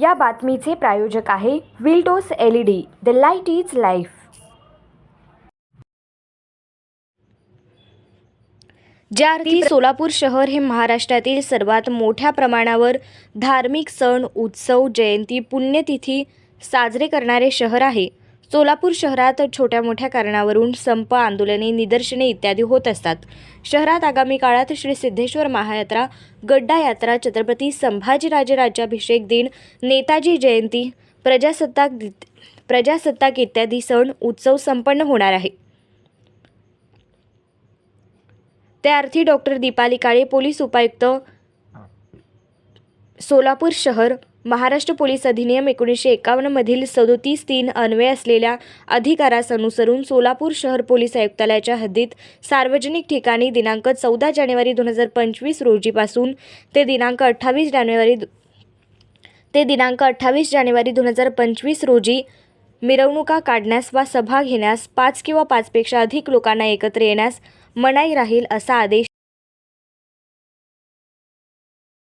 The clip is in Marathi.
या बातमीचे प्रायोजक आहे विल्टोस LED, the light is life. ज्या अर्थी सोलापूर शहर हे महाराष्ट्रातील सर्वात मोठ्या प्रमाणावर धार्मिक सण, उत्सव, जयंती, पुण्यतिथी साजरे करणारे शहर आहे। सोलापूर शहरात छोट्या मोठ्या कारणावरून संप, आंदोलने, निदर्शने इत्यादी होत असतात। शहरात आगामी काळात श्री सिद्धेश्वर महायात्रा, गड्डा यात्रा, छत्रपती संभाजीराजे राज्याभिषेक दिन, नेताजी जयंती, प्रजासत्ताक इत्यादी सण उत्सव संपन्न होणार आहे। त्या अर्थी डॉक्टर दीपाली काळे, पोलीस उपायुक्त सोलापूर शहर, महाराष्ट्र पोलीस अधिनियम 1951 मधील 37(3) अन्वये असलेल्या अधिकारास अनुसरून सोलापूर शहर पोलीस आयुक्तालयाच्या हद्दीत सार्वजनिक ठिकाणी दिनांक 14 जानेवारी 2025 रोजीपासून ते दिनांक 28 जानेवारी 2025 रोजी मिरवणुका काढण्यास वा सभा घेण्यास 5 किंवा 5 पेक्षा अधिक लोकांना एकत्र येण्यास मनाई राहील, असा आदेश